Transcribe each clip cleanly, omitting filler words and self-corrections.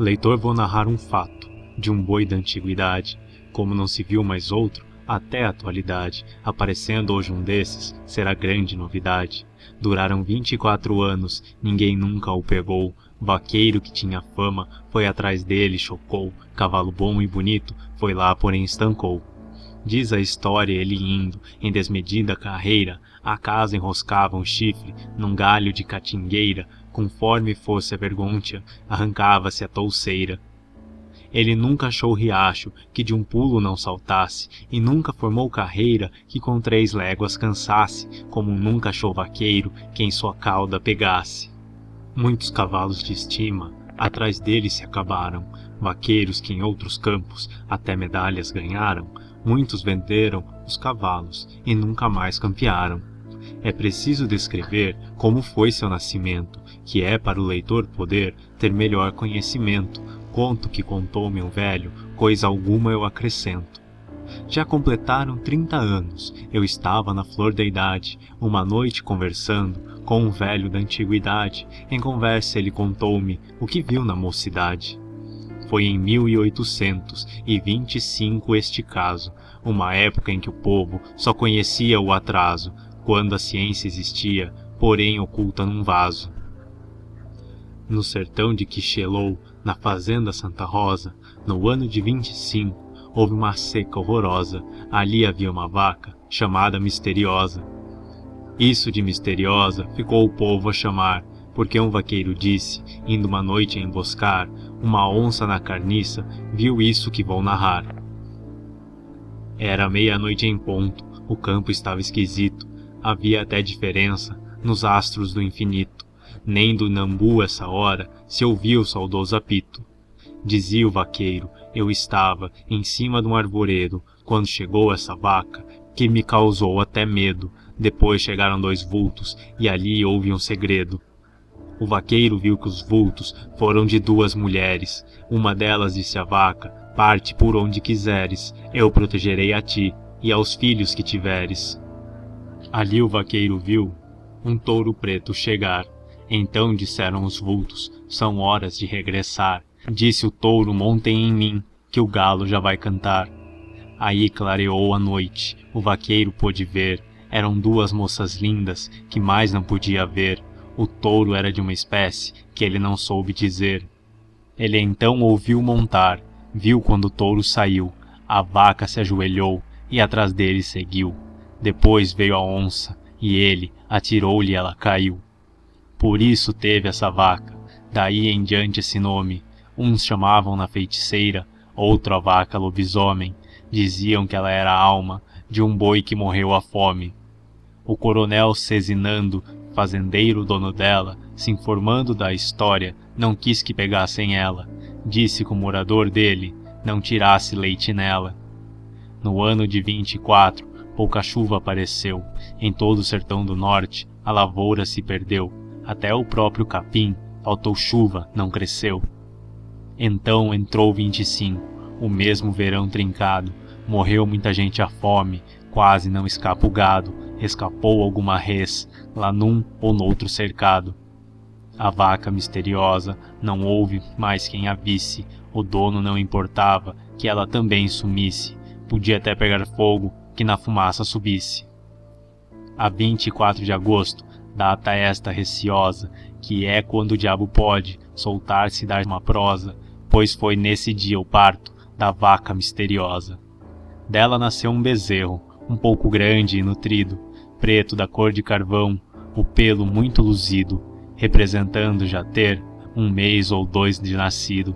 Leitor, vou narrar um fato de um boi da antiguidade, como não se viu mais outro até a atualidade. Aparecendo hoje um desses, será grande novidade. Duraram 24 anos, ninguém nunca o pegou. Vaqueiro que tinha fama foi atrás dele, chocou. Cavalo bom e bonito foi lá, porém estancou. Diz a história, ele indo em desmedida carreira, a casa enroscava um chifre num galho de catingueira, conforme fosse a vergonha, arrancava-se a touceira. Ele nunca achou riacho que de um pulo não saltasse, e nunca formou carreira que com 3 léguas cansasse, como nunca achou vaqueiro que em sua cauda pegasse. Muitos cavalos de estima atrás dele se acabaram, vaqueiros que em outros campos até medalhas ganharam. Muitos venderam os cavalos e nunca mais campearam. É preciso descrever como foi seu nascimento, que é para o leitor poder ter melhor conhecimento. Conto que contou-me um velho, coisa alguma eu acrescento. Já completaram 30 anos, eu estava na flor da idade, uma noite conversando com um velho da antiguidade. Em conversa ele contou-me o que viu na mocidade. Foi em 1825 este caso, uma época em que o povo só conhecia o atraso, quando a ciência existia, porém oculta num vaso. No sertão de Quixelô, na fazenda Santa Rosa, no ano de 25, houve uma seca horrorosa. Ali havia uma vaca chamada Misteriosa. Isso de misteriosa ficou o povo a chamar, porque um vaqueiro disse, indo uma noite a emboscar, uma onça na carniça, viu isso que vou narrar. Era meia-noite em ponto, o campo estava esquisito, havia até diferença nos astros do infinito. Nem do Nambu essa hora se ouvia o saudoso apito. Dizia o vaqueiro, eu estava em cima de um arvoredo, quando chegou essa vaca, que me causou até medo. Depois chegaram 2 vultos, e ali houve um segredo. O vaqueiro viu que os vultos foram de 2 mulheres. Uma delas disse à vaca, parte por onde quiseres, eu protegerei a ti e aos filhos que tiveres. Ali o vaqueiro viu um touro preto chegar. Então disseram os vultos, são horas de regressar. Disse o touro, montem em mim, que o galo já vai cantar. Aí clareou a noite, o vaqueiro pôde ver, eram 2 moças lindas, que mais não podia ver. O touro era de uma espécie que ele não soube dizer. Ele então ouviu montar, viu quando o touro saiu, a vaca se ajoelhou e atrás dele seguiu. Depois veio a onça, e ele atirou-lhe e ela caiu. Por isso teve essa vaca, daí em diante esse nome. Uns chamavam na feiticeira, outro a vaca lobisomem. Diziam que ela era a alma de um boi que morreu à fome. O coronel Cezinando, fazendeiro dono dela, se informando da história, não quis que pegassem ela. Disse que o morador dele não tirasse leite nela. No ano de 24, pouca chuva apareceu. Em todo o sertão do norte, a lavoura se perdeu. Até o próprio capim, faltou chuva, não cresceu. Então entrou 25, o mesmo verão trincado. Morreu muita gente à fome, quase não escapa o gado. Escapou alguma res, lá num ou noutro cercado. A vaca misteriosa não houve mais quem a visse. O dono não importava que ela também sumisse. Podia até pegar fogo, que na fumaça subisse. A 24 de agosto, data esta receosa, que é quando o diabo pode soltar-se e dar uma prosa, pois foi nesse dia o parto da vaca misteriosa. Dela nasceu um bezerro, um pouco grande e nutrido, preto da cor de carvão, o pelo muito luzido, representando já ter 1 mês ou 2 de nascido.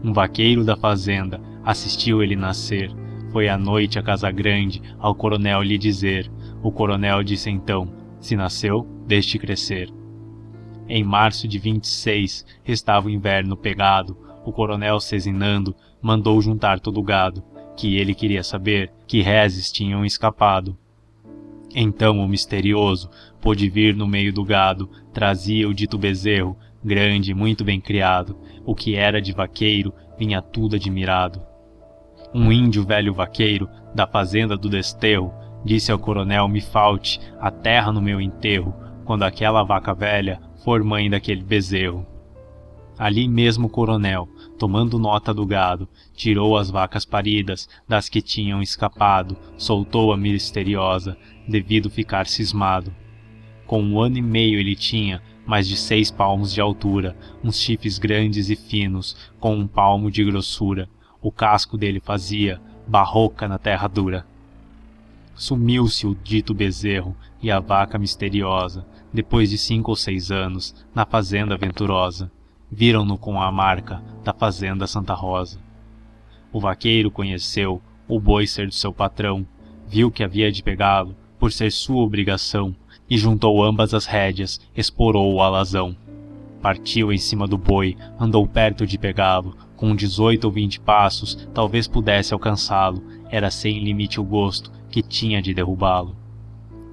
Um vaqueiro da fazenda assistiu ele nascer. Foi à noite à casa grande ao coronel lhe dizer. O coronel disse então, se nasceu, deixe crescer. Em março de 26, estava o inverno pegado. O coronel Cezinando mandou juntar todo o gado, que ele queria saber que reses tinham escapado. Então o misterioso pôde vir no meio do gado, trazia o dito bezerro, grande e muito bem criado. O que era de vaqueiro vinha tudo admirado. Um índio velho vaqueiro, da fazenda do Desterro, disse ao coronel, me falte a terra no meu enterro, quando aquela vaca velha for mãe daquele bezerro. Ali mesmo o coronel, tomando nota do gado, tirou as vacas paridas das que tinham escapado, soltou a misteriosa, devido ficar cismado. Com 1 ano e meio ele tinha mais de 6 palmos de altura, uns chifres grandes e finos, com 1 palmo de grossura. O casco dele fazia barroca na terra dura. Sumiu-se o dito bezerro e a vaca misteriosa, depois de 5 ou 6 anos, na fazenda venturosa. Viram-no com a marca da fazenda Santa Rosa. O vaqueiro conheceu o boi ser do seu patrão, viu que havia de pegá-lo, por ser sua obrigação, e juntou ambas as rédeas, esporou o alazão. Partiu em cima do boi, andou perto de pegá-lo, com 18 ou 20 passos, talvez pudesse alcançá-lo, era sem limite o gosto que tinha de derrubá-lo.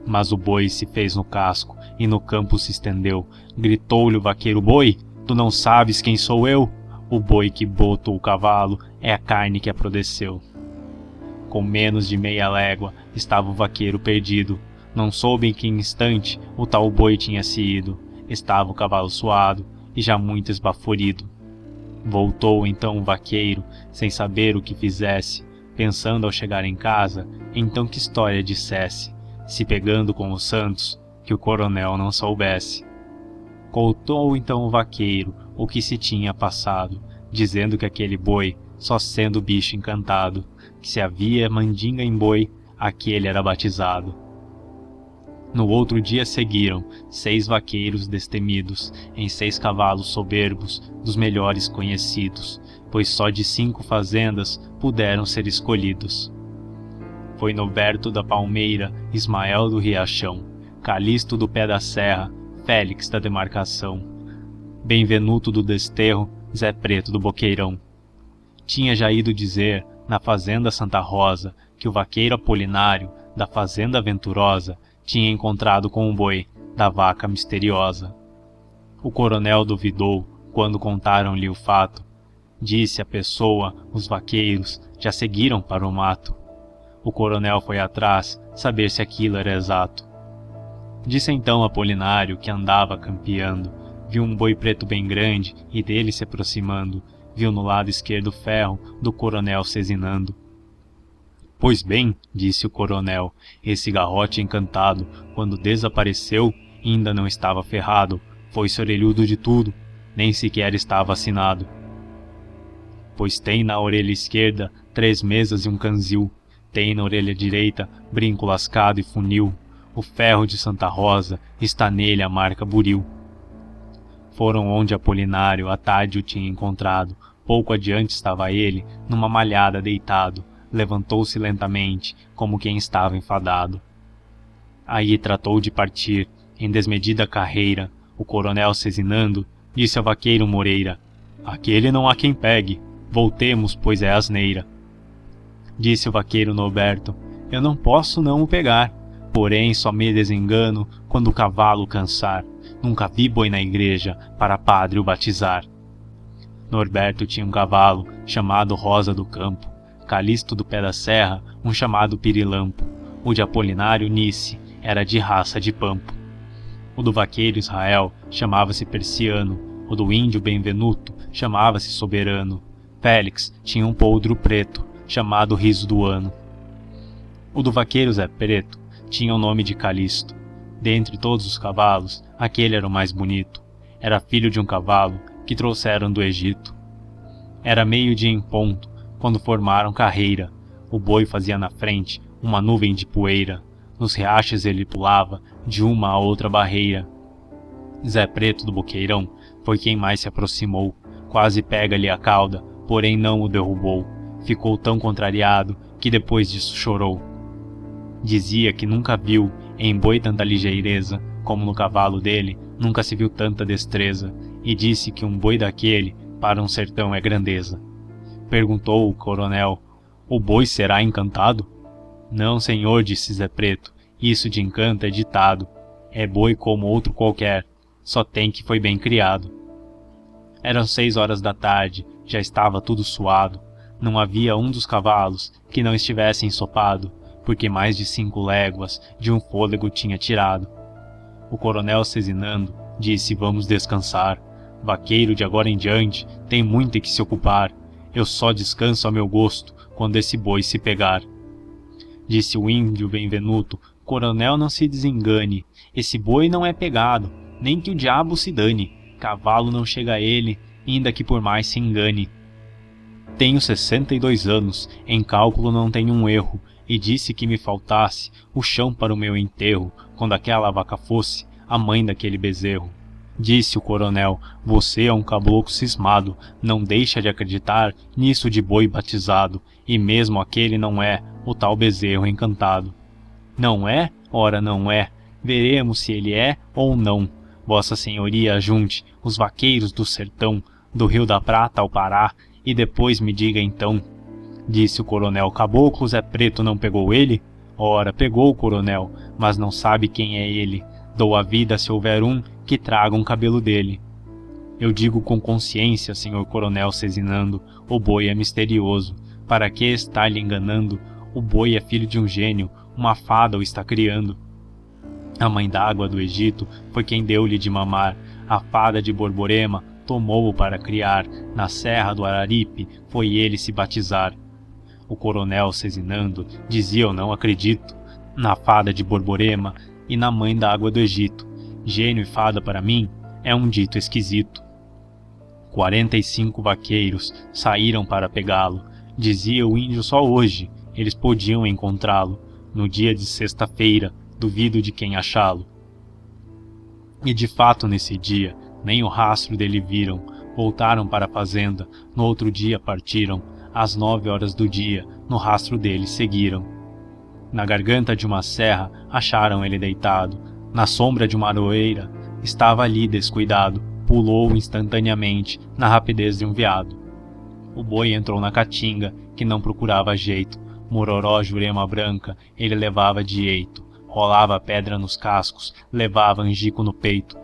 Mas o boi se fez no casco e no campo se estendeu, gritou-lhe o vaqueiro: boi, tu não sabes quem sou eu? O boi que botou o cavalo é a carne que aprodeceu. Com menos de meia légua estava o vaqueiro perdido, não soube em que instante o tal boi tinha se ido. Estava o cavalo suado e já muito esbaforido. Voltou então o vaqueiro, sem saber o que fizesse, pensando ao chegar em casa, então que história dissesse, se pegando com os santos, que o coronel não soubesse. Contou então o vaqueiro o que se tinha passado, dizendo que aquele boi, só sendo bicho encantado, que se havia mandinga em boi, aquele era batizado. No outro dia seguiram 6 vaqueiros destemidos, em 6 cavalos soberbos, dos melhores conhecidos, pois só de 5 fazendas puderam ser escolhidos. Foi Norberto da Palmeira, Ismael do Riachão, Calixto do Pé da Serra, Félix da Demarcação, Benvenuto do Desterro, Zé Preto do Boqueirão. Tinha já ido dizer, na fazenda Santa Rosa, que o vaqueiro Apolinário, da fazenda Venturosa, tinha encontrado com o boi da vaca misteriosa. O coronel duvidou quando contaram-lhe o fato. Disse a pessoa: os vaqueiros já seguiram para o mato. O coronel foi atrás saber se aquilo era exato. Disse então Apolinário, que andava campeando, viu um boi preto bem grande e dele se aproximando, viu no lado esquerdo o ferro do coronel cezinando. Pois bem, disse o coronel, esse garrote encantado, quando desapareceu, ainda não estava ferrado, foi-se orelhudo de tudo, nem sequer estava assinado. Pois tem na orelha esquerda 3 mesas e um canzil, tem na orelha direita brinco lascado e funil, o ferro de Santa Rosa, está nele a marca buril. Foram onde Apolinário à tarde o tinha encontrado, pouco adiante estava ele, numa malhada deitado, levantou-se lentamente, como quem estava enfadado. Aí tratou de partir, em desmedida carreira, o coronel cezinando, disse ao vaqueiro Moreira: aquele não há quem pegue, voltemos, pois é asneira. Disse o vaqueiro Norberto: eu não posso não o pegar, porém só me desengano quando o cavalo cansar, nunca vi boi na igreja para padre o batizar. Norberto tinha um cavalo chamado Rosa do Campo, Calixto do Pé da Serra um chamado Pirilampo, o de Apolinário Nice era de raça de Pampo. O do vaqueiro Israel chamava-se Persiano, o do índio Benvenuto chamava-se Soberano. Félix tinha um poldro preto, chamado Riso do Ano. O do vaqueiro Zé Preto tinha o nome de Calixto. Dentre todos os cavalos, aquele era o mais bonito. Era filho de um cavalo que trouxeram do Egito. Era meio-dia em ponto, quando formaram carreira. O boi fazia na frente uma nuvem de poeira. Nos riachos ele pulava de uma a outra barreira. Zé Preto do Boqueirão foi quem mais se aproximou. Quase pega-lhe a cauda, porém não o derrubou. Ficou tão contrariado que depois disso chorou. Dizia que nunca viu em boi tanta ligeireza, como no cavalo dele nunca se viu tanta destreza, e disse que um boi daquele para um sertão é grandeza. Perguntou o coronel: o boi será encantado? Não, senhor, disse Zé Preto, isso de encanto é ditado. É boi como outro qualquer, só tem que foi bem criado. Eram 6 horas da tarde, já estava tudo suado. Não havia um dos cavalos que não estivesse ensopado, porque mais de 5 léguas de um fôlego tinha tirado. O coronel cezinando disse: vamos descansar. Vaqueiro de agora em diante tem muito em que se ocupar. Eu só descanso a meu gosto quando esse boi se pegar. Disse o índio Benvenuto: Coronel, não se desengane. Esse boi não é pegado, nem que o diabo se dane. Cavalo não chega a ele, ainda que por mais se engane. Tenho 62 anos, em cálculo não tenho um erro, e disse que me faltasse o chão para o meu enterro, quando aquela vaca fosse a mãe daquele bezerro. Disse o coronel: você é um caboclo cismado, não deixa de acreditar nisso de boi batizado, e mesmo aquele não é o tal bezerro encantado. Não é? Ora, não é. Veremos se ele é ou não. Vossa Senhoria ajunte os vaqueiros do sertão, do Rio da Prata ao Pará, e depois me diga então. Disse o coronel: caboclo Zé Preto não pegou ele? Ora, pegou o coronel, mas não sabe quem é ele. Dou a vida se houver um que traga um cabelo dele. Eu digo com consciência, senhor coronel Cezinando, o boi é misterioso. Para que está lhe enganando? O boi é filho de um gênio, uma fada o está criando. A mãe d'água do Egito foi quem deu-lhe de mamar. A fada de Borborema tomou-o para criar. Na serra do Araripe foi ele se batizar. O coronel Cezinando dizia: eu não acredito na fada de Borborema e na mãe d'água do Egito. Gênio e fada para mim é um dito esquisito. 45 vaqueiros saíram para pegá-lo. Dizia o índio: só hoje eles podiam encontrá-lo. No dia de sexta-feira, duvido de quem achá-lo. E de fato, nesse dia, nem o rastro dele viram. Voltaram para a fazenda, no outro dia partiram. Às 9 horas do dia, no rastro dele seguiram. Na garganta de uma serra, acharam ele deitado. Na sombra de uma aroeira, estava ali descuidado. Pulou instantaneamente, na rapidez de um veado. O boi entrou na caatinga, que não procurava jeito. Mororó, Jurema branca, ele levava de eito. Rolava pedra nos cascos, levava angico no peito.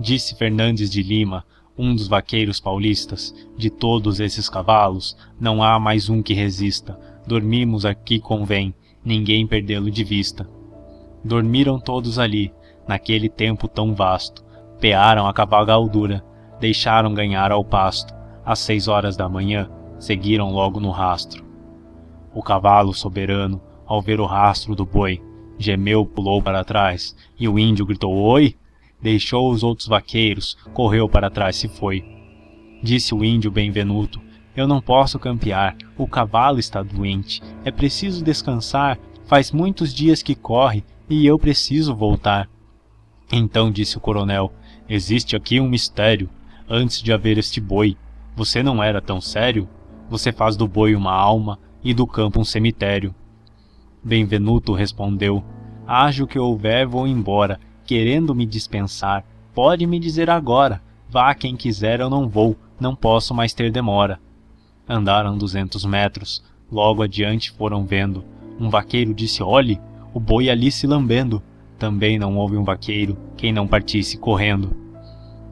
Disse Fernandes de Lima, um dos vaqueiros paulistas: de todos esses cavalos, não há mais um que resista. Dormimos aqui convém, ninguém perdê-lo de vista. Dormiram todos ali, naquele tempo tão vasto. Pearam a cavalgadura, deixaram ganhar ao pasto. Às 6 horas da manhã, seguiram logo no rastro. O cavalo soberano, ao ver o rastro do boi, gemeu, pulou para trás, e o índio gritou: oi! Deixou os outros vaqueiros, correu para trás, se foi. Disse o índio Benvenuto: eu não posso campear, o cavalo está doente, é preciso descansar, faz muitos dias que corre e eu preciso voltar. Então disse o coronel: existe aqui um mistério. Antes de haver este boi, você não era tão sério? Você faz do boi uma alma e do campo um cemitério. Benvenuto respondeu: haja o que houver, vou embora, querendo me dispensar. Pode me dizer agora, vá quem quiser, eu não vou, não posso mais ter demora. Andaram 200 metros, logo adiante foram vendo. Um vaqueiro disse: olhe, o boi ali se lambendo. Também não houve um vaqueiro quem não partisse correndo.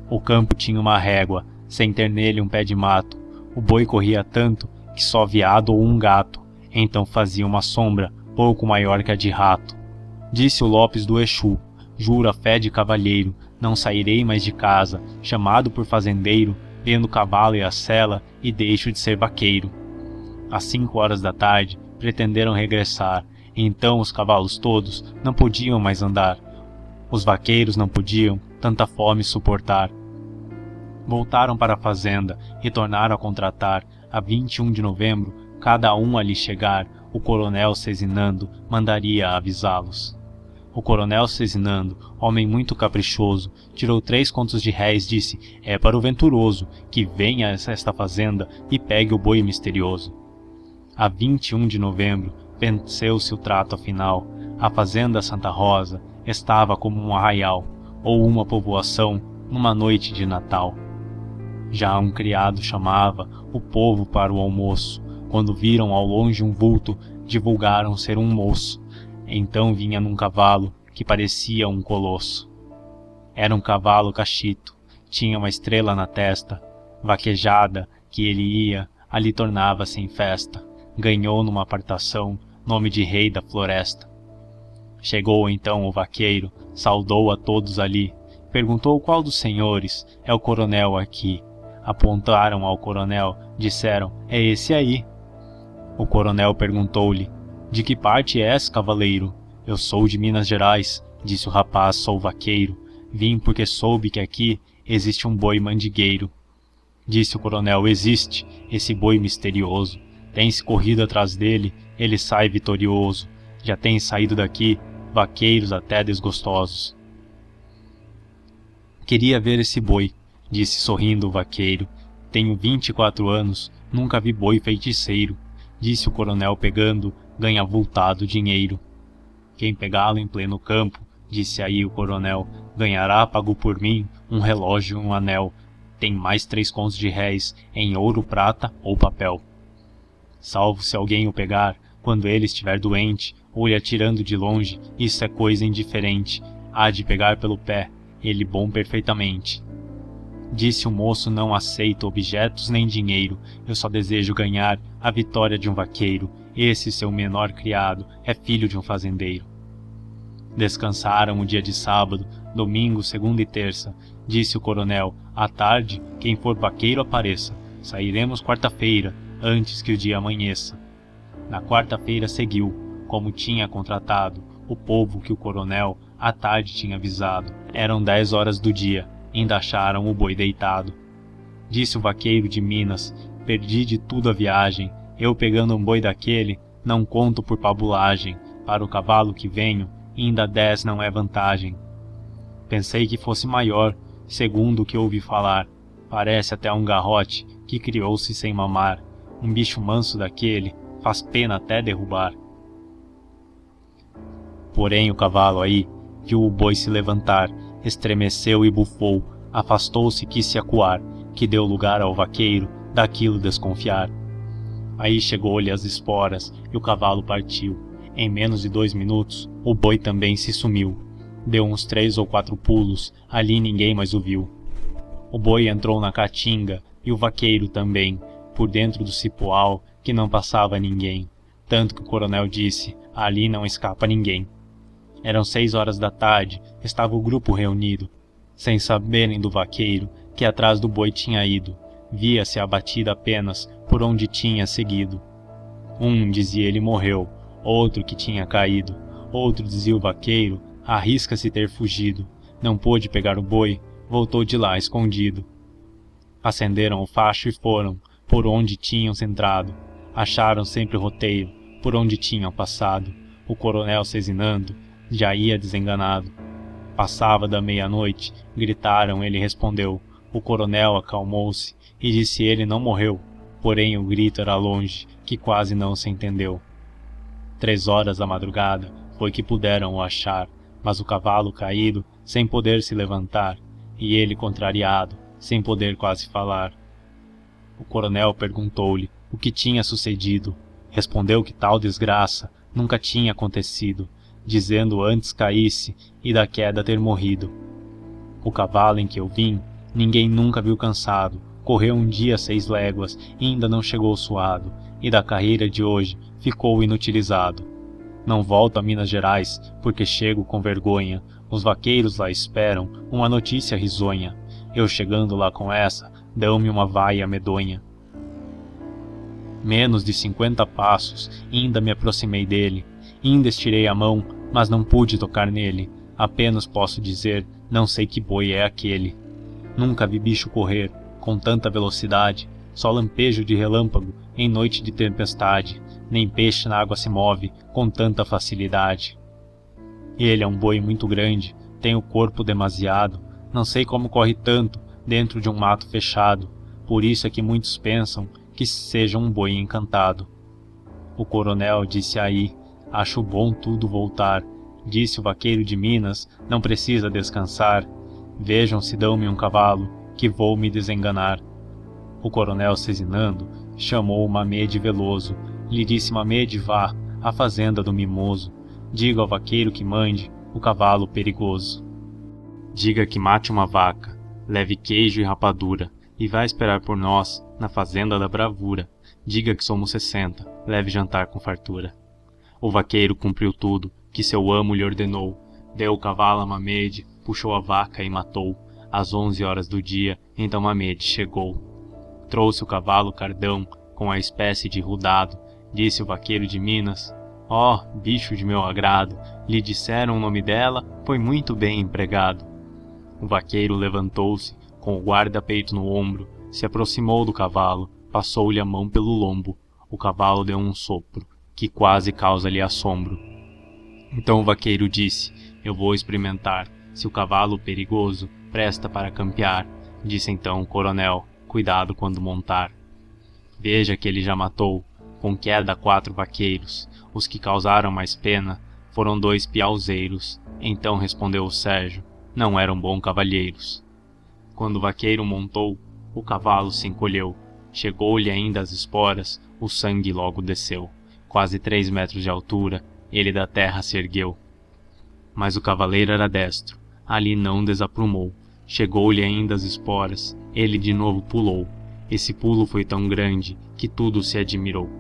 O campo tinha uma régua, sem ter nele um pé de mato. O boi corria tanto que só veado ou um gato, então fazia uma sombra pouco maior que a de rato. Disse o Lopes do Exu: juro a fé de cavalheiro, não sairei mais de casa, chamado por fazendeiro, vendo o cavalo e a sela, e deixo de ser vaqueiro. Às 5 horas da tarde, pretenderam regressar, então os cavalos todos não podiam mais andar. Os vaqueiros não podiam tanta fome suportar. Voltaram para a fazenda e tornaram a contratar. A 21 de novembro, cada um ali chegar, o coronel Cezinando mandaria avisá-los. O coronel Cezinando, homem muito caprichoso, tirou 3 contos de réis, disse: é para o venturoso, que venha a esta fazenda e pegue o boi misterioso. A 21 de novembro, venceu-se o trato afinal. A fazenda Santa Rosa estava como um arraial, ou uma povoação, numa noite de Natal. Já um criado chamava o povo para o almoço. Quando viram ao longe um vulto, divulgaram ser um moço. Então vinha num cavalo que parecia um colosso. Era um cavalo cachito, tinha uma estrela na testa. Vaquejada que ele ia, ali tornava-se em festa. Ganhou numa apartação nome de rei da floresta. Chegou então o vaqueiro, saudou a todos ali, perguntou qual dos senhores é o coronel aqui. Apontaram ao coronel, disseram: é esse aí. O coronel perguntou-lhe: de que parte és, cavaleiro? Eu sou de Minas Gerais, disse o rapaz. Sou vaqueiro. Vim porque soube que aqui existe um boi mandigueiro. Disse o coronel: existe esse boi misterioso. Tem-se corrido atrás dele, ele sai vitorioso. Já tem saído daqui vaqueiros até desgostosos. Queria ver esse boi, disse sorrindo o vaqueiro. Tenho 24 anos, nunca vi boi feiticeiro, disse o coronel pegando, ganha avultado dinheiro. Quem pegá-lo em pleno campo, disse aí o coronel, ganhará pago por mim um relógio e um anel. Tem mais 3 contos de réis em ouro, prata ou papel. Salvo se alguém o pegar, quando ele estiver doente, ou lhe atirando de longe, isso é coisa indiferente. Há de pegar pelo pé, ele bom perfeitamente. Disse o moço: não aceito objetos nem dinheiro, eu só desejo ganhar a vitória de um vaqueiro. Esse seu menor criado é filho de um fazendeiro. Descansaram o dia de sábado, domingo, segunda e terça. Disse o coronel: à tarde, quem for vaqueiro apareça. Sairemos quarta-feira, antes que o dia amanheça. Na quarta-feira seguiu, como tinha contratado, o povo que o coronel à tarde tinha avisado. Eram 10 horas do dia, ainda acharam o boi deitado. Disse o vaqueiro de Minas: perdi de tudo a viagem, eu pegando um boi daquele, não conto por pabulagem, para o cavalo que venho, ainda 10 não é vantagem. Pensei que fosse maior, segundo o que ouvi falar, parece até um garrote que criou-se sem mamar, um bicho manso daquele, faz pena até derrubar. Porém o cavalo aí viu o boi se levantar, estremeceu e bufou, afastou-se e quis se acuar, que deu lugar ao vaqueiro daquilo desconfiar. Aí chegou-lhe as esporas e o cavalo partiu. Em menos de 2 minutos o boi também se sumiu. Deu uns 3 ou 4 pulos, ali ninguém mais o viu. O boi entrou na caatinga e o vaqueiro também, por dentro do cipoal que não passava ninguém, tanto que o coronel disse: ali não escapa ninguém. Eram 6 horas da tarde, estava o grupo reunido, sem saberem do vaqueiro que atrás do boi tinha ido. Via-se a batida apenas por onde tinha seguido. Um dizia: ele morreu, outro que tinha caído, outro dizia: o vaqueiro arrisca-se ter fugido, não pôde pegar o boi, voltou de lá escondido. Acenderam o facho e foram por onde tinham entrado, acharam sempre o roteiro por onde tinham passado. O coronel cezinando já ia desenganado. Passava da meia-noite, gritaram, ele respondeu. O coronel acalmou-se e disse: ele não morreu, porém o grito era longe, que quase não se entendeu. 3 horas da madrugada foi que puderam o achar, mas o cavalo caído, sem poder se levantar, e ele contrariado, sem poder quase falar. O coronel perguntou-lhe o que tinha sucedido. Respondeu que tal desgraça nunca tinha acontecido, dizendo antes caísse e da queda ter morrido. O cavalo em que eu vim, ninguém nunca viu cansado, correu um dia 6 léguas e ainda não chegou suado, e da carreira de hoje ficou inutilizado. Não volto a Minas Gerais, porque chego com vergonha. Os vaqueiros lá esperam uma notícia risonha. Eu chegando lá com essa, dão-me uma vaia medonha. Menos de 50 passos, ainda me aproximei dele. Ainda estirei a mão, mas não pude tocar nele. Apenas posso dizer, não sei que boi é aquele. Nunca vi bicho correr com tanta velocidade, só lampejo de relâmpago em noite de tempestade, nem peixe na água se move com tanta facilidade. Ele é um boi muito grande, tem o corpo demasiado, não sei como corre tanto dentro de um mato fechado, por isso é que muitos pensam que seja um boi encantado. O coronel disse aí: acho bom tudo voltar. Disse o vaqueiro de Minas: não precisa descansar. Vejam se dão-me um cavalo, que vou me desenganar. O coronel, cezinando, chamou o Mamede Veloso. Lhe disse: Mamede, vá à fazenda do Mimoso. Diga ao vaqueiro que mande o cavalo perigoso. Diga que mate uma vaca, leve queijo e rapadura, e vá esperar por nós na fazenda da bravura. Diga que somos 60, leve jantar com fartura. O vaqueiro cumpriu tudo que seu amo lhe ordenou. Deu o cavalo a Mamede, puxou a vaca e matou. Às 11 horas do dia, então Mamede chegou. Trouxe o cavalo cardão, com a espécie de rudado. Disse o vaqueiro de Minas: ó, bicho de meu agrado, lhe disseram o nome dela, foi muito bem empregado. O vaqueiro levantou-se, com o guarda-peito no ombro, se aproximou do cavalo, passou-lhe a mão pelo lombo. O cavalo deu um sopro, que quase causa-lhe assombro. Então o vaqueiro disse: eu vou experimentar, se o cavalo perigoso presta para campear. Disse então o coronel: cuidado quando montar. Veja que ele já matou, com queda, 4 vaqueiros. Os que causaram mais pena foram 2 piauzeiros. Então respondeu o Sérgio: não eram bons cavalheiros. Quando o vaqueiro montou, o cavalo se encolheu. Chegou-lhe ainda as esporas, o sangue logo desceu. Quase 3 metros de altura, ele da terra se ergueu. Mas o cavaleiro era destro, ali não desaprumou. Chegou-lhe ainda as esporas, ele de novo pulou. Esse pulo foi tão grande que tudo se admirou.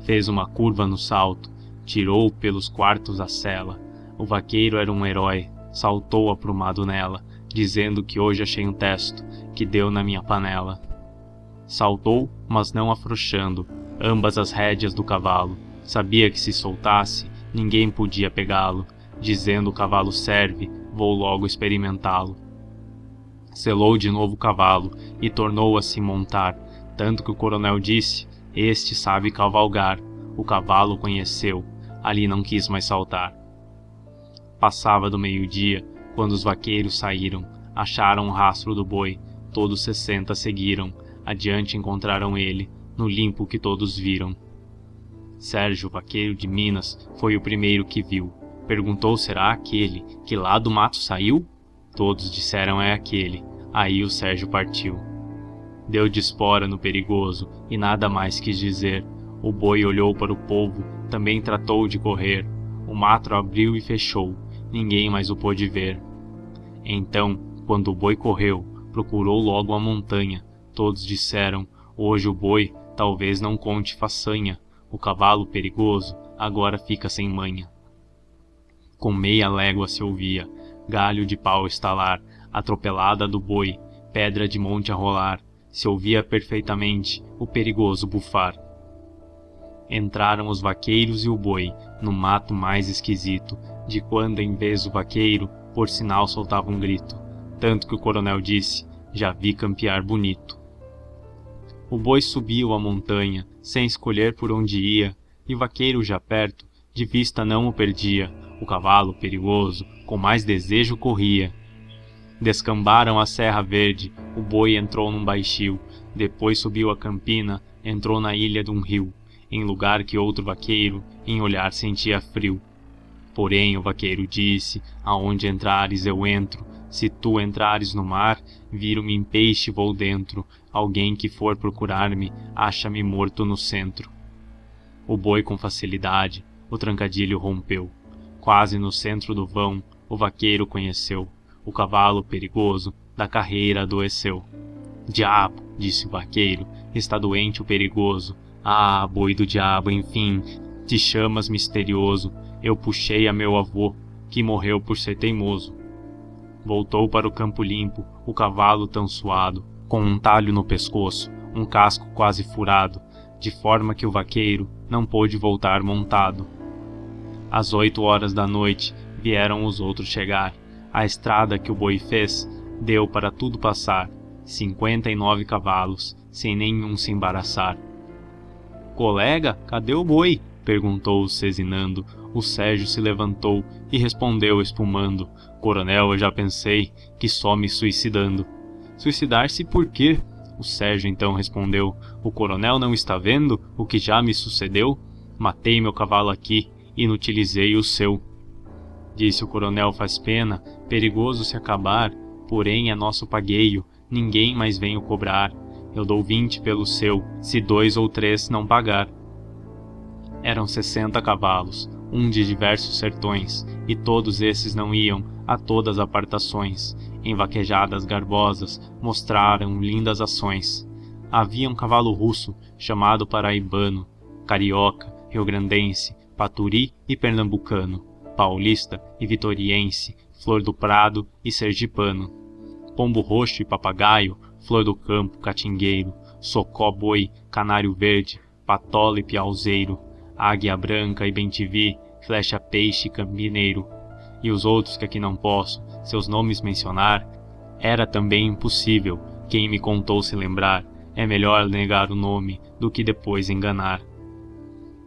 Fez uma curva no salto, tirou pelos quartos a sela. O vaqueiro era um herói, saltou aprumado nela, dizendo que hoje achei um testo que deu na minha panela. Saltou, mas não afrouxando, ambas as rédeas do cavalo. Sabia que se soltasse, ninguém podia pegá-lo. Dizendo o cavalo serve, vou logo experimentá-lo. Selou de novo o cavalo e tornou a se montar, tanto que o coronel disse: este sabe cavalgar. O cavalo conheceu, ali não quis mais saltar. Passava do meio-dia, quando os vaqueiros saíram, acharam o rastro do boi, todos 60 seguiram, adiante encontraram ele, no limpo que todos viram. Sérgio, vaqueiro de Minas, foi o primeiro que viu. Perguntou: será aquele que lá do mato saiu? Todos disseram: é aquele. Aí o Sérgio partiu. Deu de espora no perigoso e nada mais quis dizer. O boi olhou para o povo, também tratou de correr. O mato abriu e fechou, ninguém mais o pôde ver. Então, quando o boi correu, procurou logo a montanha. Todos disseram: hoje o boi talvez não conte façanha. O cavalo perigoso agora fica sem manha. Com meia légua se ouvia galho de pau estalar, atropelada do boi, pedra de monte a rolar. Se ouvia perfeitamente o perigoso bufar. Entraram os vaqueiros e o boi no mato mais esquisito, de quando em vez do vaqueiro, por sinal soltava um grito, tanto que o coronel disse: já vi campear bonito. O boi subiu a montanha, sem escolher por onde ia, e o vaqueiro já perto, de vista não o perdia. O cavalo perigoso, com mais desejo corria. Descambaram a Serra Verde, o boi entrou num baixio, depois subiu a campina, entrou na ilha de um rio, em lugar que outro vaqueiro, em olhar sentia frio. Porém o vaqueiro disse: aonde entrares eu entro, se tu entrares no mar, viro-me em peixe e vou dentro, alguém que for procurar-me, acha-me morto no centro. O boi com facilidade, o trancadilho rompeu, quase no centro do vão, o vaqueiro conheceu. O cavalo perigoso da carreira adoeceu. Diabo, disse o vaqueiro, está doente o perigoso. Ah, boi do diabo, enfim, te chamas misterioso. Eu puxei a meu avô, que morreu por ser teimoso. Voltou para o campo limpo, o cavalo tão suado, com um talho no pescoço, um casco quase furado, de forma que o vaqueiro não pôde voltar montado. Às 8 horas da noite vieram os outros chegar. A estrada que o boi fez deu para tudo passar, 59 cavalos, sem nenhum se embaraçar. Colega, cadê o boi? Perguntou o Cezinando. O Sérgio se levantou e respondeu espumando: Coronel, eu já pensei que só me suicidando. Suicidar-se por quê? O Sérgio então respondeu: o coronel não está vendo o que já me sucedeu? Matei meu cavalo aqui, inutilizei o seu. Disse o coronel: faz pena, perigoso se acabar, porém é nosso pagueio, ninguém mais vem o cobrar. Eu dou 20 pelo seu, se 2 ou 3 não pagar. Eram 60 cavalos, um de diversos sertões, e todos esses não iam a todas as apartações. Em vaquejadas garbosas mostraram lindas ações. Havia um cavalo russo, chamado paraibano, carioca, riograndense, paturi e pernambucano, paulista e vitoriense, flor do prado e sergipano. Pombo roxo e papagaio, flor do campo, catingueiro, socó boi, canário verde, patola e piauzeiro, águia branca e bem-te-vi, flecha peixe e campineiro. E os outros que aqui não posso seus nomes mencionar, era também impossível, quem me contou se lembrar, é melhor negar o nome do que depois enganar.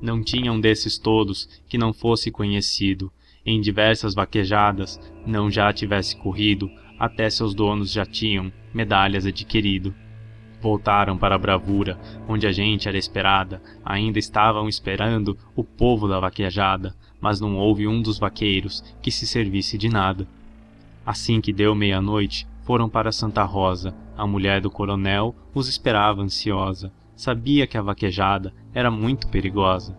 Não tinha um desses todos que não fosse conhecido, em diversas vaquejadas não já tivesse corrido, até seus donos já tinham medalhas adquirido. Voltaram para a bravura, onde a gente era esperada, ainda estavam esperando o povo da vaquejada, mas não houve um dos vaqueiros que se servisse de nada. Assim que deu meia-noite, foram para Santa Rosa. A mulher do coronel os esperava ansiosa. Sabia que a vaquejada era muito perigosa.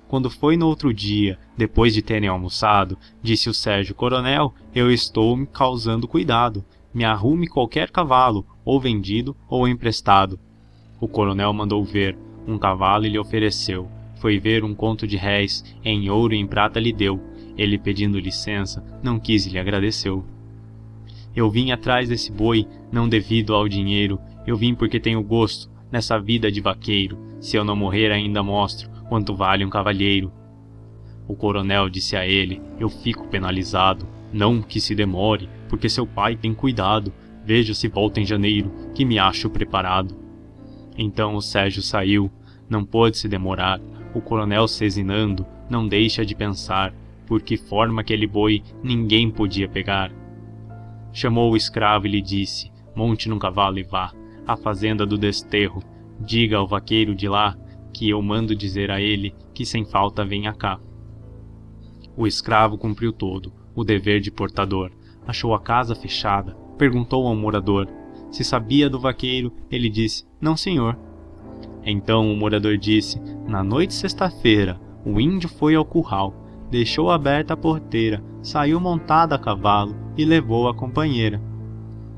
Quando foi no outro dia, depois de terem almoçado, disse o Sérgio: Coronel, eu estou me causando cuidado. Me arrume qualquer cavalo, ou vendido ou emprestado. O coronel mandou ver um cavalo e lhe ofereceu. Foi ver um conto de réis, em ouro e em prata lhe deu. Ele, pedindo licença, não quis e lhe agradeceu. Eu vim atrás desse boi, não devido ao dinheiro. Eu vim porque tenho gosto nessa vida de vaqueiro. Se eu não morrer, ainda mostro quanto vale um cavalheiro. O coronel disse a ele: eu fico penalizado. Não que se demore, porque seu pai tem cuidado. Veja se volta em janeiro, que me acho preparado. Então o Sérgio saiu, não pôde se demorar. O coronel, cezinando, não deixa de pensar por que forma aquele boi ninguém podia pegar. Chamou o escravo e lhe disse: monte num cavalo e vá à fazenda do Desterro. Diga ao vaqueiro de lá que eu mando dizer a ele que sem falta venha cá. O escravo cumpriu todo o dever de portador. Achou a casa fechada, perguntou ao morador se sabia do vaqueiro. Ele disse: não, senhor. Então o morador disse: na noite de sexta-feira, o índio foi ao curral, deixou aberta a porteira, saiu montado a cavalo e levou a companheira.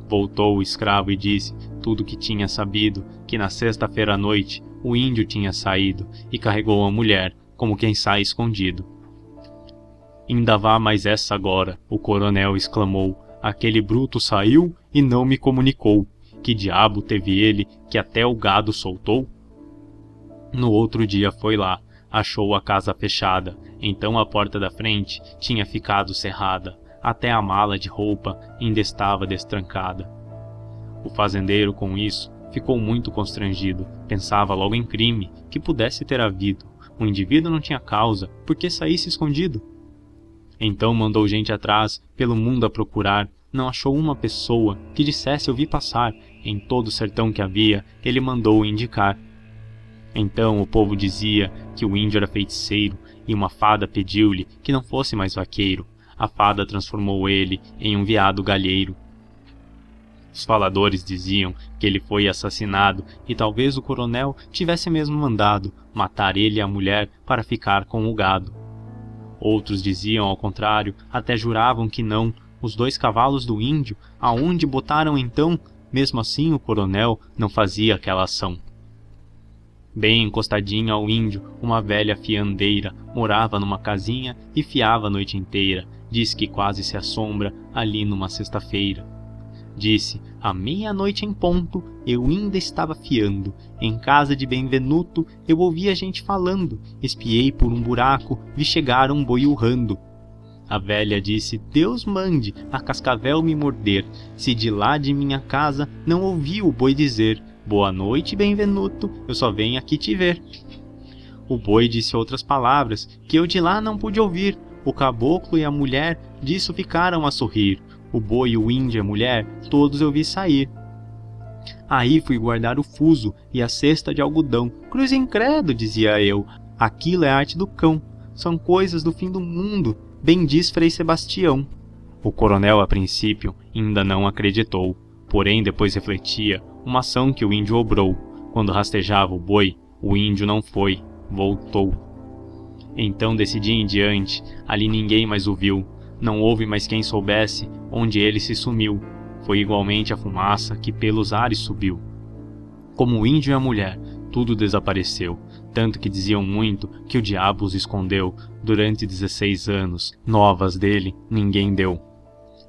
Voltou o escravo e disse tudo o que tinha sabido, que na sexta-feira à noite o índio tinha saído e carregou a mulher, como quem sai escondido. Ainda vá mais essa agora, o coronel exclamou. Aquele bruto saiu e não me comunicou. Que diabo teve ele que até o gado soltou? No outro dia foi lá, achou a casa fechada. Então a porta da frente tinha ficado cerrada. Até a mala de roupa ainda estava destrancada. O fazendeiro, com isso, ficou muito constrangido. Pensava logo em crime que pudesse ter havido. O indivíduo não tinha causa, por que saísse escondido? Então mandou gente atrás, pelo mundo a procurar. Não achou uma pessoa que dissesse: eu vi passar. Em todo o sertão que havia, ele mandou indicar. Então o povo dizia que o índio era feiticeiro, e uma fada pediu-lhe que não fosse mais vaqueiro. A fada transformou ele em um veado galheiro. Os faladores diziam que ele foi assassinado, e talvez o coronel tivesse mesmo mandado matar ele e a mulher para ficar com o gado. Outros diziam ao contrário, até juravam que não. Os 2 cavalos do índio, aonde botaram então? Mesmo assim o coronel não fazia aquela ação. Bem encostadinho ao índio, uma velha fiandeira morava numa casinha e fiava a noite inteira. Diz que quase se assombra ali numa sexta-feira. Disse: à meia-noite em ponto, eu ainda estava fiando. Em casa de Benvenuto, eu ouvi a gente falando. Espiei por um buraco, vi chegar um boi urrando. A velha disse: Deus mande a cascavel me morder, se de lá de minha casa não ouvi o boi dizer: boa noite, Benvenuto, eu só venho aqui te ver. O boi disse outras palavras que eu de lá não pude ouvir. O caboclo e a mulher disso ficaram a sorrir. O boi, o índio e a mulher, todos eu vi sair. Aí fui guardar o fuso e a cesta de algodão. Cruz incrédulo, dizia eu, aquilo é arte do cão. São coisas do fim do mundo, bem diz Frei Sebastião. O coronel, a princípio, ainda não acreditou. Porém, depois refletia uma ação que o índio obrou. Quando rastejava o boi, o índio não foi, voltou. Então, desse dia em diante, ali ninguém mais o viu. Não houve mais quem soubesse onde ele se sumiu. Foi igualmente a fumaça que pelos ares subiu. Como o índio e a mulher, tudo desapareceu, tanto que diziam muito que o diabo os escondeu. Durante 16 anos, novas dele ninguém deu.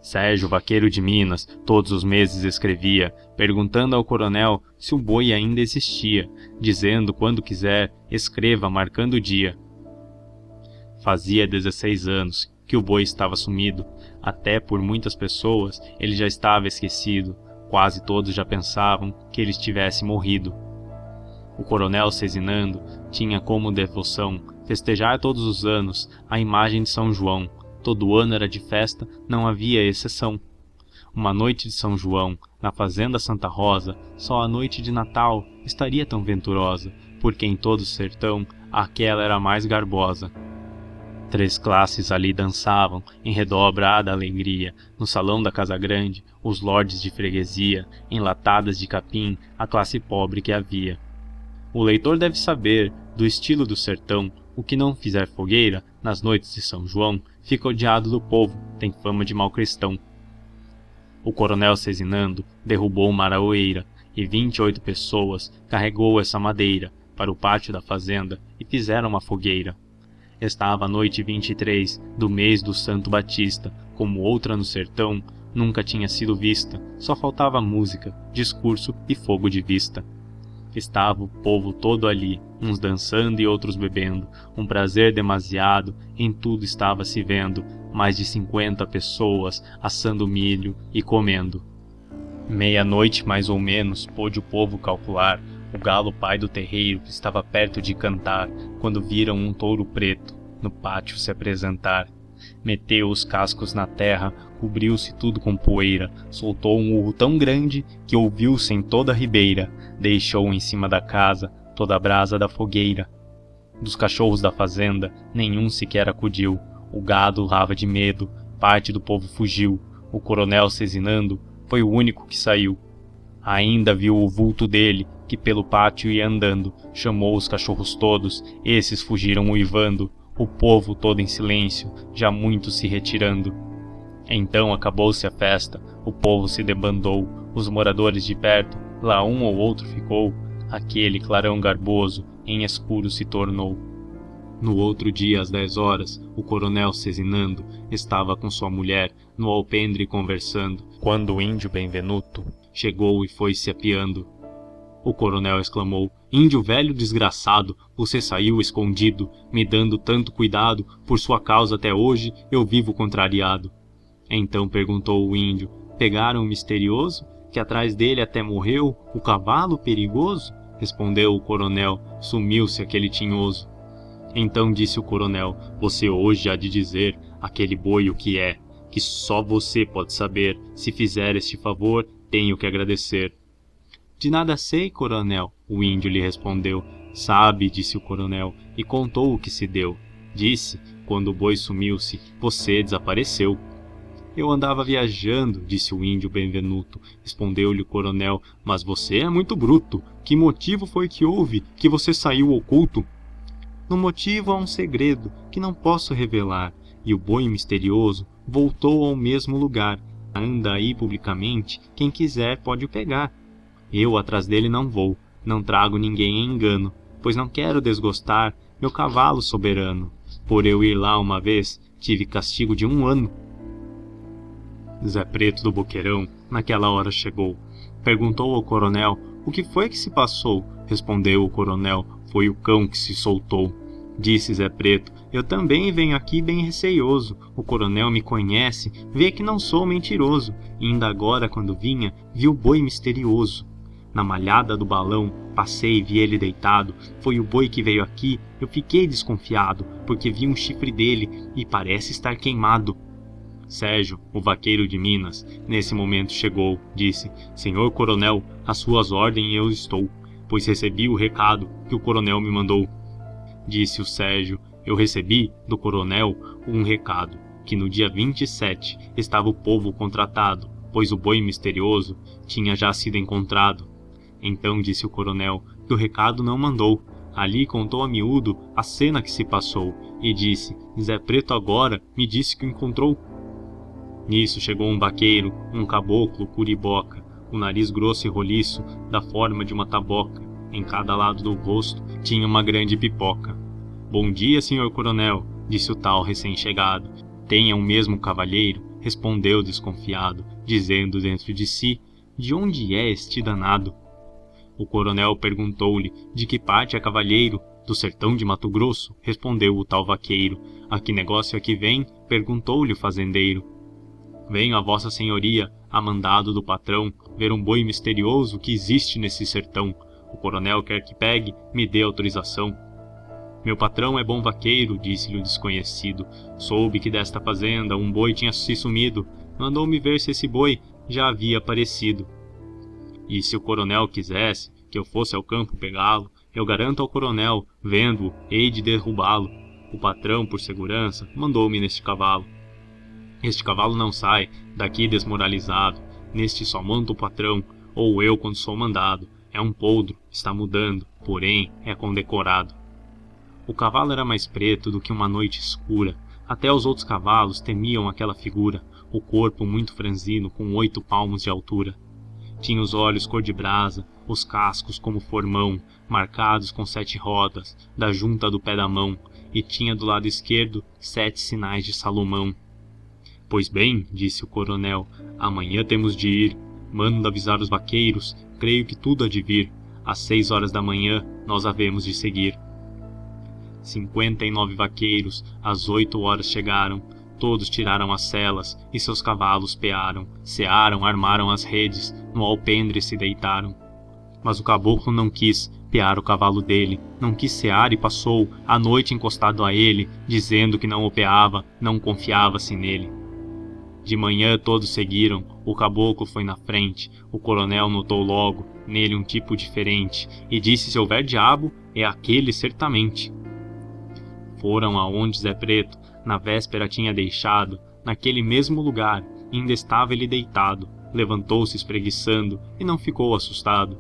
Sérgio, vaqueiro de Minas, todos os meses escrevia, perguntando ao coronel se o boi ainda existia, dizendo quando quiser, escreva marcando o dia. Fazia 16 anos que o boi estava sumido, até por muitas pessoas ele já estava esquecido, quase todos já pensavam que ele tivesse morrido. O coronel Cezinando tinha como devoção festejar todos os anos a imagem de São João. Todo ano era de festa, não havia exceção. Uma noite de São João, na fazenda Santa Rosa, só a noite de Natal estaria tão venturosa, porque em todo o sertão aquela era a mais garbosa. 3 classes ali dançavam, em redobrada alegria, no salão da casa grande, os lordes de freguesia, enlatadas de capim, a classe pobre que havia. O leitor deve saber, do estilo do sertão, o que não fizer fogueira, nas noites de São João, fica odiado do povo, tem fama de mau cristão. O coronel Cezinando derrubou uma araoeira e 28 pessoas carregou essa madeira para o pátio da fazenda e fizeram uma fogueira. Estava a noite 23 do mês do Santo Batista, como outra no sertão, nunca tinha sido vista, só faltava música, discurso e fogo de vista. Estava o povo todo ali, uns dançando e outros bebendo, um prazer demasiado, em tudo estava se vendo, mais de 50 pessoas assando milho e comendo. Meia-noite mais ou menos pôde o povo calcular, o galo pai do terreiro estava perto de cantar, quando viram um touro preto no pátio se apresentar. Meteu os cascos na terra, cobriu-se tudo com poeira, soltou um urro tão grande que ouviu-se em toda a ribeira, deixou em cima da casa toda a brasa da fogueira. Dos cachorros da fazenda, nenhum sequer acudiu, o gado urrava de medo, parte do povo fugiu, o coronel Cezinando foi o único que saiu. Ainda viu o vulto dele, que pelo pátio ia andando, chamou os cachorros todos, esses fugiram uivando, o povo todo em silêncio, já muitos se retirando. Então acabou-se a festa, o povo se debandou, os moradores de perto, lá um ou outro ficou, aquele clarão garboso em escuro se tornou. No outro dia, às 10 horas, o coronel Cezinando estava com sua mulher no alpendre conversando, quando o índio Benvenuto chegou e foi se apiando. O coronel exclamou: "Índio velho desgraçado, você saiu escondido, me dando tanto cuidado, por sua causa até hoje eu vivo contrariado." Então perguntou o índio: "Pegaram o misterioso, que atrás dele até morreu, o cavalo perigoso?" Respondeu o coronel: "Sumiu-se aquele tinhoso." Então disse o coronel: "Você hoje há de dizer aquele boi o que é, que só você pode saber. Se fizer este favor, tenho que agradecer." "De nada sei, coronel," o índio lhe respondeu. "Sabe," disse o coronel, e contou o que se deu. Disse: "Quando o boi sumiu-se, você desapareceu." "Eu andava viajando," disse o índio Benvenuto. Respondeu-lhe o coronel: "Mas você é muito bruto. Que motivo foi que houve que você saiu oculto?" "No motivo há um segredo que não posso revelar, e o boi misterioso voltou ao mesmo lugar. Anda aí publicamente, quem quiser pode o pegar. Eu atrás dele não vou, não trago ninguém em engano, pois não quero desgostar meu cavalo soberano. Por eu ir lá uma vez, tive castigo de 1 ano." Zé Preto do Boqueirão naquela hora chegou. Perguntou ao coronel o que foi que se passou. Respondeu o coronel: "Foi o cão que se soltou." Disse Zé Preto: "Eu também venho aqui bem receioso. O coronel me conhece, vê que não sou mentiroso. E ainda agora, quando vinha, vi o boi misterioso. Na malhada do balão, passei e vi ele deitado. Foi o boi que veio aqui, eu fiquei desconfiado, porque vi um chifre dele e parece estar queimado." Sérgio, o vaqueiro de Minas, nesse momento chegou, disse: "Senhor coronel, às suas ordens eu estou, pois recebi o recado que o coronel me mandou." Disse o Sérgio: "Eu recebi do coronel um recado, que no dia 27 estava o povo contratado, pois o boi misterioso tinha já sido encontrado." Então disse o coronel que o recado não mandou. Ali contou a miúdo a cena que se passou e disse: "Zé Preto agora me disse que o encontrou." Nisso chegou um vaqueiro, um caboclo curiboca, o nariz grosso e roliço, da forma de uma taboca. Em cada lado do rosto tinha uma grande pipoca. "Bom dia, senhor coronel," disse o tal recém-chegado. "Tenha o mesmo cavalheiro?" respondeu desconfiado, dizendo dentro de si: de onde é este danado? O coronel perguntou-lhe de que parte é cavalheiro. Do sertão de Mato Grosso, respondeu o tal vaqueiro. A que negócio aqui vem? Perguntou-lhe o fazendeiro. Venho a Vossa Senhoria, a mandado do patrão, ver um boi misterioso que existe nesse sertão. O coronel quer que pegue, me dê autorização. Meu patrão é bom vaqueiro, disse-lhe o desconhecido. Soube que desta fazenda um boi tinha se sumido. Mandou-me ver se esse boi já havia aparecido. E se o coronel quisesse que eu fosse ao campo pegá-lo, eu garanto ao coronel, vendo-o, hei de derrubá-lo. O patrão, por segurança, mandou-me neste cavalo. Este cavalo não sai daqui desmoralizado. Neste só monta o patrão, ou eu quando sou mandado. É um poldro, está mudando, porém é condecorado. O cavalo era mais preto do que uma noite escura. Até os outros cavalos temiam aquela figura, o corpo muito franzino, com 8 palmos de altura. Tinha os olhos cor de brasa, os cascos como formão, marcados com 7 rodas, da junta do pé da mão, e tinha do lado esquerdo 7 sinais de Salomão. Pois bem, disse o coronel, amanhã temos de ir. Mando avisar os vaqueiros, creio que tudo há de vir. Às 6 horas da manhã nós havemos de seguir. 59 vaqueiros, às 8 horas chegaram. Todos tiraram as selas e seus cavalos pearam, cearam, armaram as redes, no alpendre se deitaram. Mas o caboclo não quis pear o cavalo dele, não quis cear e passou a noite encostado a ele, dizendo que não o peava, não confiava-se nele. De manhã todos seguiram, o caboclo foi na frente, o coronel notou logo nele um tipo diferente e disse: se houver diabo, é aquele certamente. Foram aonde Zé Preto na véspera tinha deixado, naquele mesmo lugar, ainda estava ele deitado, levantou-se espreguiçando e não ficou assustado.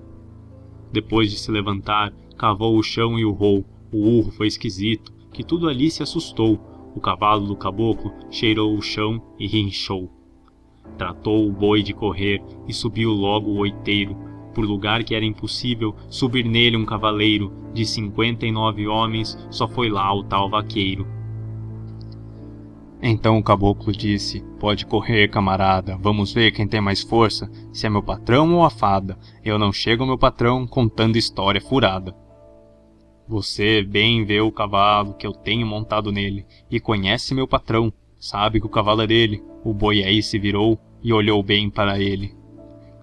Depois de se levantar, cavou o chão e urrou. O urro foi esquisito, que tudo ali se assustou. O cavalo do caboclo cheirou o chão e rinchou. Tratou o boi de correr e subiu logo o oiteiro, por lugar que era impossível subir nele um cavaleiro. De 59 homens, só foi lá o tal vaqueiro. Então o caboclo disse: pode correr, camarada, vamos ver quem tem mais força, se é meu patrão ou a fada. Eu não chego ao meu patrão contando história furada. Você bem vê o cavalo que eu tenho montado nele, e conhece meu patrão, sabe que o cavalo é dele. O boi aí se virou e olhou bem para ele.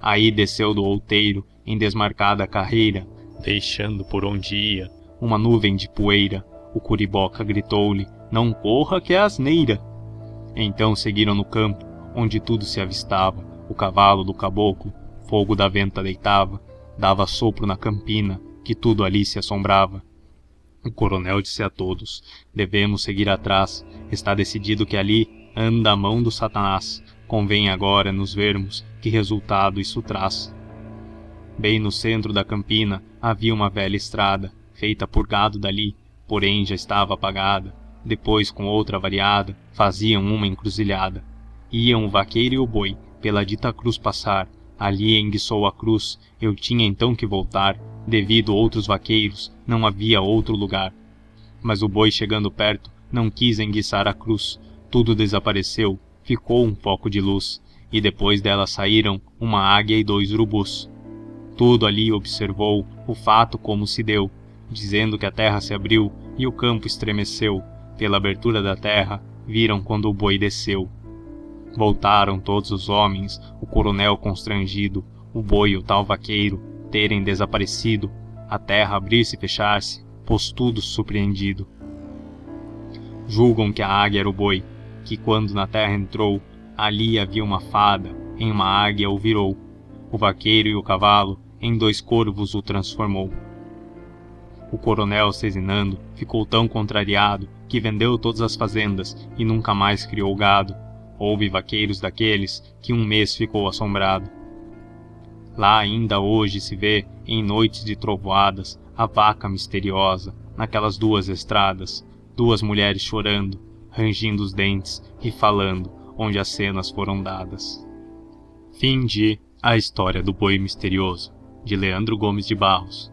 Aí desceu do outeiro, em desmarcada carreira, deixando por onde ia uma nuvem de poeira. O curiboca gritou-lhe: não corra que é asneira. Então seguiram no campo, onde tudo se avistava. O cavalo do caboclo, fogo da venta deitava, dava sopro na campina, que tudo ali se assombrava. O coronel disse a todos: devemos seguir atrás, está decidido que ali anda a mão do Satanás. Convém agora nos vermos que resultado isso traz. Bem no centro da campina havia uma velha estrada, feita por gado dali, porém já estava apagada. Depois, com outra variada, faziam uma encruzilhada. Iam o vaqueiro e o boi pela dita cruz passar. Ali enguiçou a cruz, eu tinha então que voltar. Devido outros vaqueiros, não havia outro lugar. Mas o boi, chegando perto, não quis enguiçar a cruz. Tudo desapareceu, ficou um foco de luz, e depois dela saíram uma águia e 2 urubus. Tudo ali observou o fato como se deu, dizendo que a terra se abriu e o campo estremeceu. Pela abertura da terra, viram quando o boi desceu. Voltaram todos os homens, o coronel constrangido, o boi e o tal vaqueiro terem desaparecido, a terra abrir-se e fechar-se, pôs tudo surpreendido. Julgam que a águia era o boi, que quando na terra entrou, ali havia uma fada, em uma águia o virou. O vaqueiro e o cavalo em 2 corvos o transformou. O coronel, cezinando, ficou tão contrariado que vendeu todas as fazendas e nunca mais criou gado. Houve vaqueiros daqueles que 1 mês ficou assombrado. Lá ainda hoje se vê, em noites de trovoadas, a vaca misteriosa, naquelas 2 estradas, 2 mulheres chorando, rangindo os dentes e falando, onde as cenas foram dadas. Fim de A História do Boi Misterioso, de Leandro Gomes de Barros,